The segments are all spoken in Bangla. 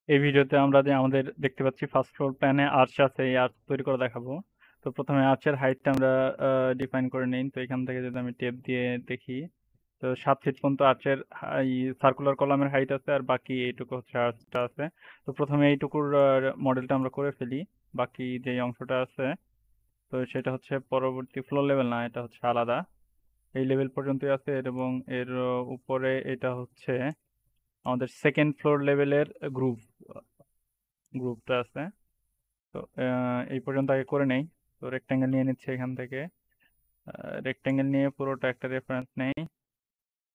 এই ভিডিওতে আমরা যে আমাদের দেখতে পাচ্ছি ফার্স্ট ফ্লোর প্ল্যানে আর্চ আছে, এই আর্চ তৈরি করে দেখাবো। তো প্রথমে আর্চের হাইটটা আমরা ডিফাইন করে নিই। তো এখান থেকে যদি আমি টেপ দিয়ে দেখি, তো 7 ফিট পর্যন্ত আর্চের সার্কুলার কলামের হাইট আছে, আর বাকি এইটুকু হচ্ছে আর্চটা আছে। তো প্রথমে এইটুকুর মডেলটা আমরা করে ফেলি। বাকি যে অংশটা আছে, তো সেটা হচ্ছে পরবর্তী ফ্লোর লেভেল না, এটা হচ্ছে আলাদা। এই লেভেল পর্যন্তই আছে এবং এর উপরে এটা হচ্ছে আমাদের সেকেন্ড ফ্লোর লেভেলের গ্রুপ গ্রুপটা আছে। তো এই পর্যন্ত আগে করে নেই। তো রেক্ট্যাঙ্গেল নিয়ে নিচ্ছে এখান থেকে। রেক্ট্যাঙ্গেল নিয়ে পুরোটা একটা রেফারেন্স নেই।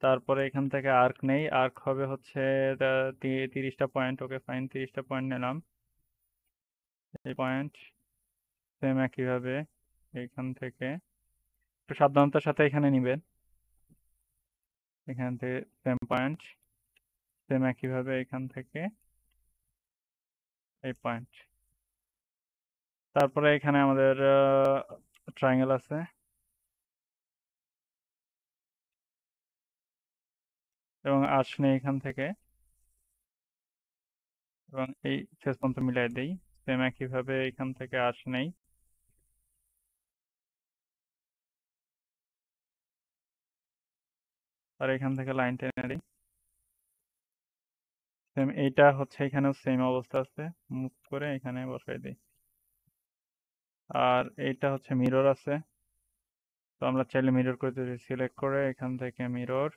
তারপরে এখান থেকে আর্ক নেই। আর্ক হবে হচ্ছে 30টা পয়েন্ট। ওকে ফাইন, 30টা পয়েন্ট নিলাম। এই পয়েন্ট সেম একইভাবে এখান থেকে একটু সাবধানতার সাথে এখানে নিবেন। এখান থেকে সেম পয়েন্ট, সেম একইভাবে এখান থেকে এই পয়েন্ট। তারপরে এখানে আমাদের ট্রায়াঙ্গেল আছে এবং আর্চ নেই এখান থেকে, এবং এই শেষ পর্যন্ত মিলাই দেই। সেম একইভাবে এখান থেকে আর্চ নেই, আর এখান থেকে লাইন টেনে দিই। সেম এইটা হচ্ছে এখানেও সেম অবস্থা আছে, মুভ করে এখানে বসাই দিই। আর এইটা হচ্ছে মিরর আছে। তো আমরা চাইলে মিরর করে দিতে, সিলেক্ট করে এখান থেকে মিরর,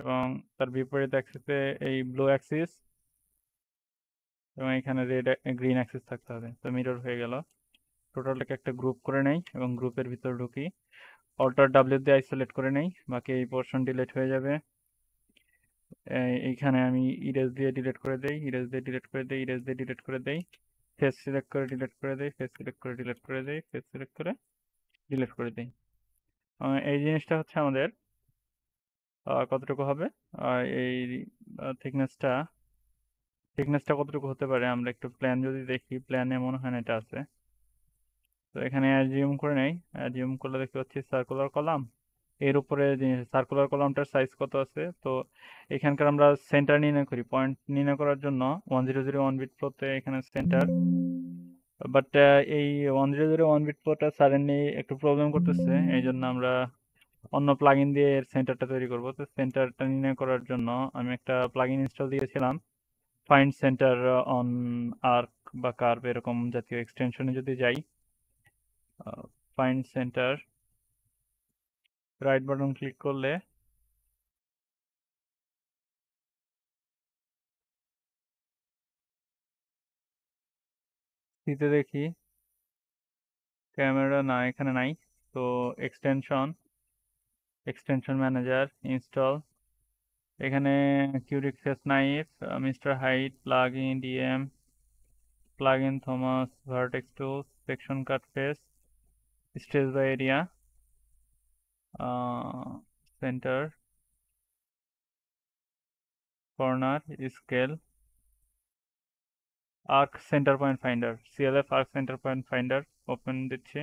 এবং তার বিপরীত অ্যাক্সিসে এই ব্লু অ্যাক্সিস, এবং এখানে রেড গ্রিন অ্যাক্সিস থাকতে হবে। তো মিরর হয়ে গেল। টোটালটাকে একটা গ্রুপ করে নেই এবং গ্রুপের ভিতর ঢুকি। অল্টার ডাব্লিউ দিয়ে আইসোলেট করে নেই, বাকি এই পোর্শন ডিলিট হয়ে যাবে। এইখানে আমি ইরেজ দিয়ে ডিলিট করে দেই, ইরেজ দিয়ে ডিলিট করে দেই, ইরেজ দিয়ে ডিলিট করে দেই। ফেস সিলেক্ট করে ডিলিট করে দেই, ফেস সিলেক্ট করে ডিলিট করে দেই, ফেস সিলেক্ট করে ডিলিট করে দেই। এই জিনিসটা হচ্ছে আমাদের কতটুকু হবে, এই থিকনেসটা থিকনেসটা কতটুকু হতে পারে আমরা একটু প্ল্যান যদি দেখি। প্ল্যানে মনে হয় না এটা আছে। তো এখানে অ্যাজিউম করে নেই। অ্যাজিউম করলে দেখতে পাচ্ছি সার্কুলার কলাম, এর উপরে সার্কুলার কলামটার সাইজ কত আছে। তো এখানকার আমরা সেন্টার নির্ণয় করি। পয়েন্ট নির্ণয় করার জন্য 1001 বিট ফ্লোতে এখানে সেন্টার। বাট এই 1001 বিট ফ্লোটা সাডেনলি একটু প্রবলেম করতেছে, এই জন্য আমরা অন্য প্লাগইন দিয়ে এর সেন্টারটা তৈরি করব। তো সেন্টারটা নির্ণয় করার জন্য আমি একটা প্লাগইন ইনস্টল দিয়েছিলাম, ফাইন্ড সেন্টার অন আর্ক বা কার্ভ এরকম জাতীয় এক্সটেনশনে যদি যাই, find centre, right button click করলে দিতে দেখি ক্যামেরা না, এখানে নাই। তো এক্সটেনশন, এক্সটেনশন ম্যানেজার ইনস্টল, এখানে কিউরিক face knife, mister height, plug in DM, plug in Thomas, vertex tool, section cut face, stage by area, centre, corner, scale, arc centre point finder, CLF arc centre point finder open দিচ্ছে।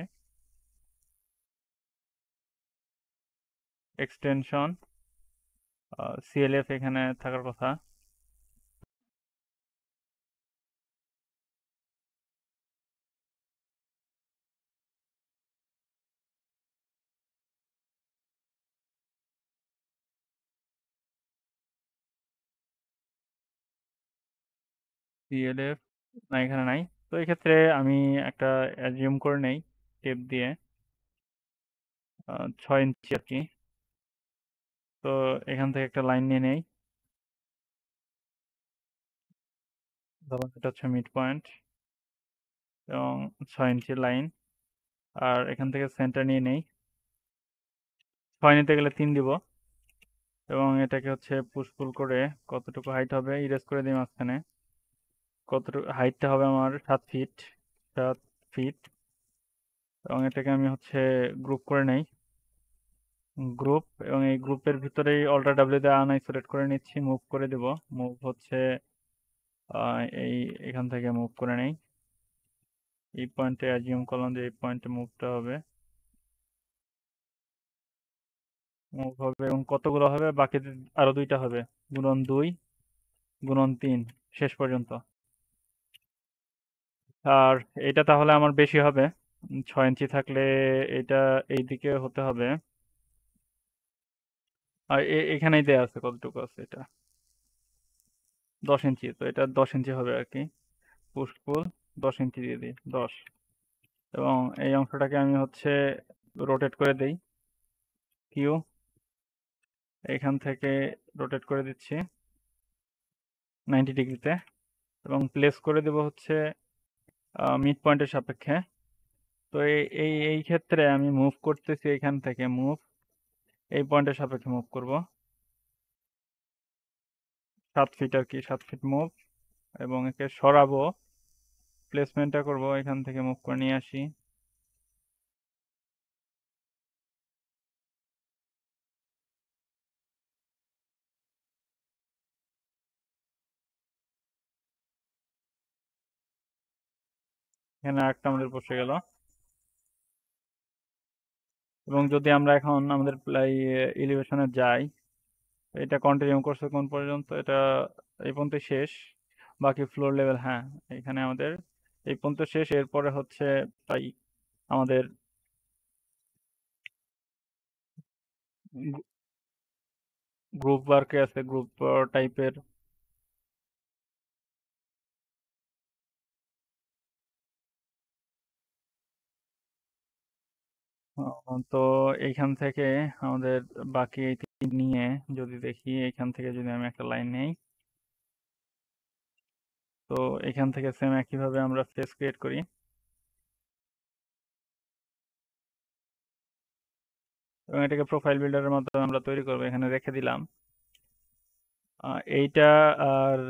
এক্সটেনশন, সিএলএফ এখানে থাকার কথা। সিএলএফ না, এখানে নাই। তো এক্ষেত্রে আমি একটা অ্যাজিউম করে নেই টেপ দিয়ে, 6 ইঞ্চি আর কি। তো এখান থেকে একটা লাইন নিয়ে নেই, ধরুন এটা হচ্ছে মিড পয়েন্ট এবং 6 ইঞ্চি লাইন। আর এখান থেকে সেন্টার নিয়ে নেই, 6 নিতে গেলে 3 দিব, এবং এটাকে হচ্ছে পুশ পুল করে কতটুকু হাইট হবে ইরেজ করে দিই মাঝখানে। কতটুকু হাইটটা হবে আমার 7 ফিট, 7 ফিট। এবং এটাকে আমি হচ্ছে গ্রুপ করে নেই, গ্রুপ, এবং এই গ্রুপের ভিতরেই অল্টার ডাব্লিউ দিয়ে আনআইসোলেট করে নিচ্ছি, মুভ করে দেব। মুভ হচ্ছে এই এখান থেকে মুভ করে নেই। এই পয়েন্টে অ্যাজিউম করলাম যে এই পয়েন্টে মুভটা হবে, মুভ হবে এবং কতগুলো হবে, বাকি আরো 2টা হবে, গুণন 2, গুণন 3 শেষ পর্যন্ত। আর এটা তাহলে আমার বেশি হবে। 6 ইঞ্চি থাকলে এটা এই দিকে হতে হবে। আর এখানেই দেয়া আছে কতটুকু আছে এটা, 10 ইঞ্চি, তো এটা 10 ইঞ্চি হবে আর কি। পুশ পুল 10 ইঞ্চি দিয়ে দিই, 10। এবং এই অংশটাকে আমি হচ্ছে রোটেট করে দেই, কিউ, এখান থেকে রোটেট করে দিচ্ছি 90 ডিগ্রিতে, এবং প্লেস করে দেব হচ্ছে মিড পয়েন্টের সাপেক্ষে। তো এই ক্ষেত্রে আমি মুভ করতেছি, এখান থেকে মুভ এই পয়েন্টের সাপেক্ষে মুভ করব 7 ফিট আর কি, 7 ফিট মুভ, এবং একে সরাবো, প্লেসমেন্টটা করব এখান থেকে মুভ করে নিয়ে আসি। এখানে আরেকটা আমাদের বসে গেল। এবং যদি আমরা এখন আমাদের এলিভেশনে যাই, এটা কন্টিনিউ করছে কোন পর্যন্ত, এটা এই পর্যন্ত শেষ, বাকি ফ্লোর লেভেল, হ্যাঁ এখানে আমাদের এই পর্যন্ত শেষ। এরপরে হচ্ছে তাই আমাদের গ্রুপ ওয়ার্কে আছে, গ্রুপ টাইপের। তো এইখান থেকে আমাদের বাকি এই তিন নিয়ে যদি দেখি, এইখান থেকে যদি আমি একটা লাইন নেই, তো এখান থেকে সেম একইভাবে আমরা ফেস ক্রিয়েট করি। এবং এটাকে প্রোফাইল বিল্ডারের মাধ্যমে আমরা তৈরি করবো, এখানে রেখে দিলাম। এইটা আর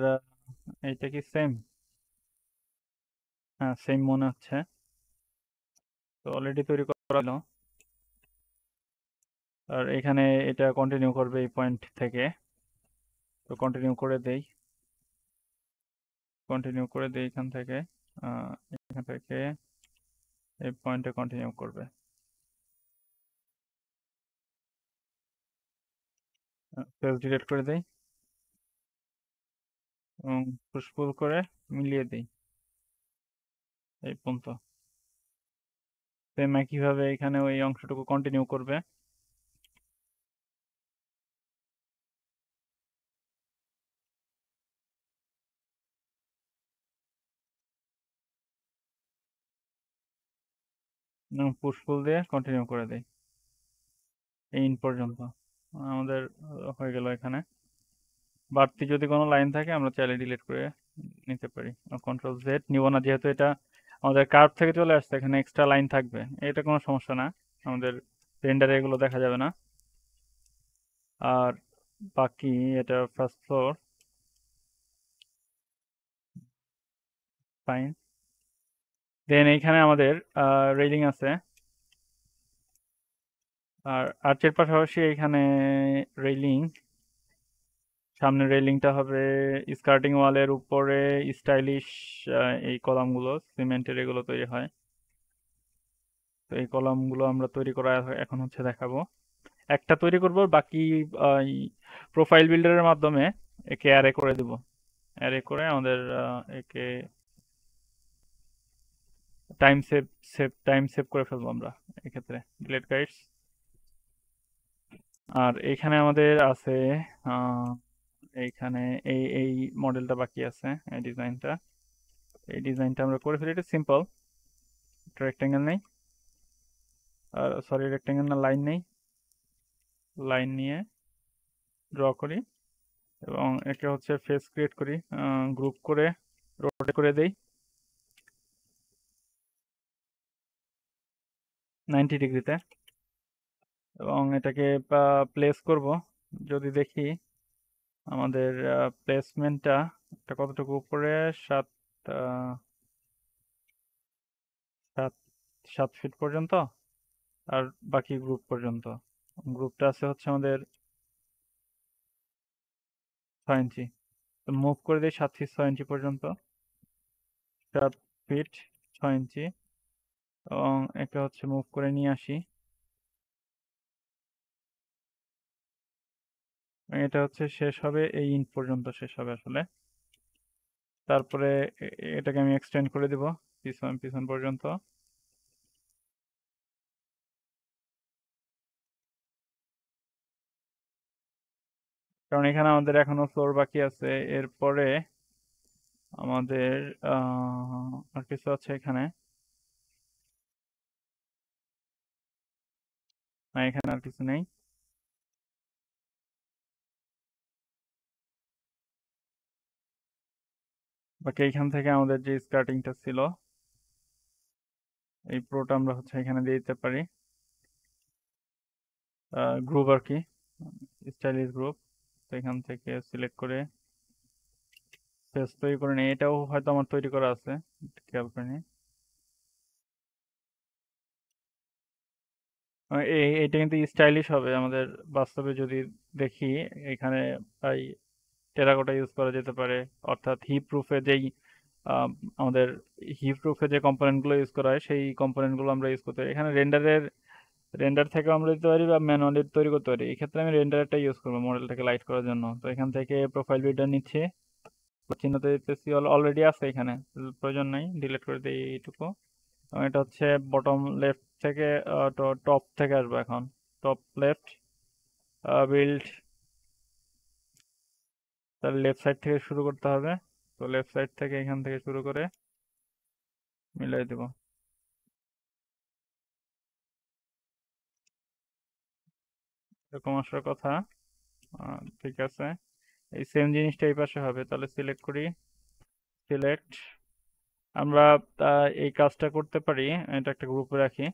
এইটা কি সেম? হ্যাঁ সেম মনে হচ্ছে। তো অলরেডি তৈরি করা হলো। আর এখানে এটা কন্টিনিউ করবে এই পয়েন্ট থেকে, তো কন্টিনিউ করে দেই, কন্টিনিউ করে দেই এখান থেকে, এখান থেকে এই পয়েন্টে কন্টিনিউ করবে। ফেস ডিলিট করে দেই এবং পুশ পুল করে মিলিয়ে দিই এই পর্যন্ত। সেম একইভাবে এখানে ওই অংশটুকু কন্টিনিউ করবে। এবং পুশ পুল দিয়ে কন্টিনিউ করে দেই এই ইন পর্যন্ত। আমাদের হয়ে গেল এখানে। বাড়তি যদি কোনো লাইন থাকে আমরা চাইলে ডিলিট করে নিতে পারি। কন্ট্রোল জেড নিব না, যেহেতু এটা আমাদের কার্ভ থেকে চলে আসছে, এখানে এক্সট্রা লাইন থাকবে, এটা কোনো সমস্যা না, আমাদের রেন্ডারে এগুলো দেখা যাবে না। আর বাকি এটা ফার্স্ট ফ্লোর, ফাইন। দেন এইখানে আমাদের রেলিং আছে। আর আর্চের পাশাপাশি এইখানে রেলিং, সামনের রেলিংটা হবে স্কার্টিং ওয়ালের উপরে স্টাইলিশ এই কলামগুলো, সিমেন্টের এগুলো তৈরি হয়। তো এই কলামগুলো আমরা তৈরি করা এখন হচ্ছে দেখাবো। একটা তৈরি করব, বাকি প্রোফাইল বিল্ডারের মাধ্যমে একে অ্যারে করে দেব। অ্যারে করে আমাদের একে টাইম সেভ করে ফেলবো আমরা এক্ষেত্রে, ডিলেট গাইডস। আর এইখানে আমাদের আছে আহ, এইখানে এই মডেলটা বাকি আছে, এই ডিজাইনটা আমরা করে ফেলি। এটা সিম্পল, একটা রেক্টেঙ্গেল নেই, আর সরি রেক্টেঙ্গেল না, লাইন নেই, লাইন নিয়ে ড্র করি এবং একে হচ্ছে ফেস ক্রিয়েট করি, গ্রুপ করে রোটেট করে দেই 90 ডিগ্রিতে, এবং এটাকে প্লেস করব। যদি দেখি আমাদের প্লেসমেন্টটা কতটুকু উপরে, সাত আহ, সাত 7 ফিট পর্যন্ত, আর বাকি গ্রুপ পর্যন্ত। গ্রুপটা আছে হচ্ছে আমাদের 6 ইঞ্চি, তো মুভ করে দিই 7 ফিট 6 ইঞ্চি পর্যন্ত, 7 ফিট 6 ইঞ্চি, এবং একে হচ্ছে মুভ করে নিয়ে আসি। এটা হচ্ছে শেষ হবে এই ইঞ্চ পর্যন্ত শেষ হবে আসলে। তারপরে এটাকে আমি এক্সটেন্ড করে দিব পিছন পিছন পর্যন্ত। কারণ এখানে আমাদের এখনো ফ্লোর বাকি আছে। এরপরে আমাদের আর কিছু আছে এখানে, না এখানে আর কিছু নেই। বাকি এইখান থেকে আমাদের যে স্টার্টিংটা ছিল, এই প্রোটা আমরা হচ্ছে এখানে দিয়ে দিতে পারি, গ্রুপ আর কি, স্টাইলিশ গ্রুপ। তো এখান থেকে সিলেক্ট করে পেজ তৈরি করে নিই। এটাও হয়তো আমার তৈরি করা আছে, একটু খেয়াল করে নিই। এইটা কিন্তু স্টাইলিশ হবে আমাদের বাস্তবে যদি দেখি। এখানে প্রায় টেরাকোটা ইউজ করা যেতে পারে, অর্থাৎ হিপ প্রুফে যেই আহ, আমাদের হিপ প্রুফে যে কম্পোনেন্টগুলো ইউজ করা হয় সেই কম্পোনেন্টগুলো আমরা ইউজ করতে পারি। এখানে রেন্ডার থেকে আমরা দিতে পারি বা ম্যানুয়ালি তৈরি করতে পারি। এক্ষেত্রে আমি রেন্ডারটা ইউজ করবো মডেলটাকে লাইট করার জন্য। তো এখান থেকে প্রোফাইল বিল্ডার নিচ্ছে, চিহ্নতে দিতেছি, অলরেডি আছে এখানে, প্রয়োজন নাই, ডিলিট করে দিই এইটুকু। এবং এটা হচ্ছে বটম লেফট থেকে টপ থেকে আসবো এখন। টপ লেফট বিল্ড, তার লেফট সাইড থেকে শুরু করতে হবে। তো লেফট সাইড থেকে এখান থেকে শুরু করে মিলাই দেব। এরকম আসার কথা। ঠিক আছে, এই সেম জিনিসটা এই পাশে হবে। তাহলে সিলেক্ট করি, সিলেক্ট। আমরা এই কাজটা করতে পারি, এটা একটা গ্রুপে রাখি।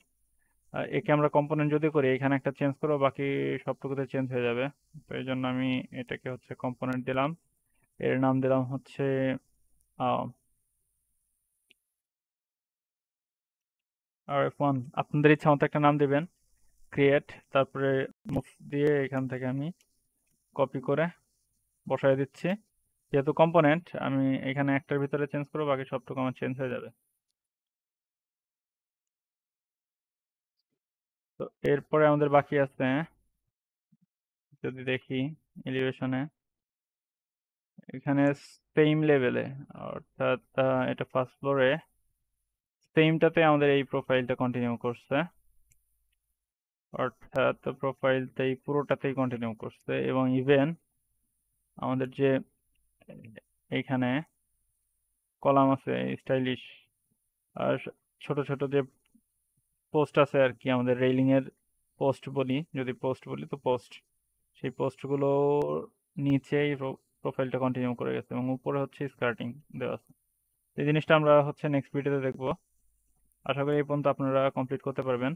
একে আমরা কম্পোনেন্ট যদি করি, এখানে একটা চেঞ্জ করবো, বাকি সবটুকুতে চেঞ্জ হয়ে যাবে। তো এই জন্য আমি এটাকে হচ্ছে কম্পোনেন্ট দিলাম, এর নাম দিলাম হচ্ছে আর F1। আপনাদের ইচ্ছা মতো একটা নাম দিবেন, ক্রিয়েট, তারপরে মুভ দিয়ে এখান থেকে আমি কপি করে বসায় দিচ্ছি। যেহেতু কম্পোনেন্ট, আমি এখানে একটার ভিতরে চেঞ্জ করবো, বাকি সবটুকু আমার চেঞ্জ হয়ে যাবে। তো এরপরে আমাদের বাকি আছে, যদি দেখি এলিভেশনে, এখানে সেম লেভেলে, অর্থাৎ এটা ফার্স্ট ফ্লোরে, সেমটাতে আমাদের এই প্রোফাইলটা কন্টিনিউ করছে, অর্থাৎ প্রোফাইলটাই পুরোটাতেই কন্টিনিউ করছে। এবং ইভেন আমাদের যে এইখানে কলাম আছে স্টাইলিশ, আর ছোট ছোট যে পোস্ট আছে আর কি, আমাদের রেইলিং এর পোস্ট বলি, যদি পোস্ট বলি তো পোস্ট, সেই পোস্টগুলো নিচেই প্রোফাইলটা কন্টিনিউ করে গেছে এবং উপরে হচ্ছে স্কার্টিং দেওয়া আছে। এই জিনিসটা আমরা হচ্ছে নেক্সট ভিডিওতে দেখবো। আশা করি এই পর্যন্ত আপনারা কমপ্লিট করতে পারবেন।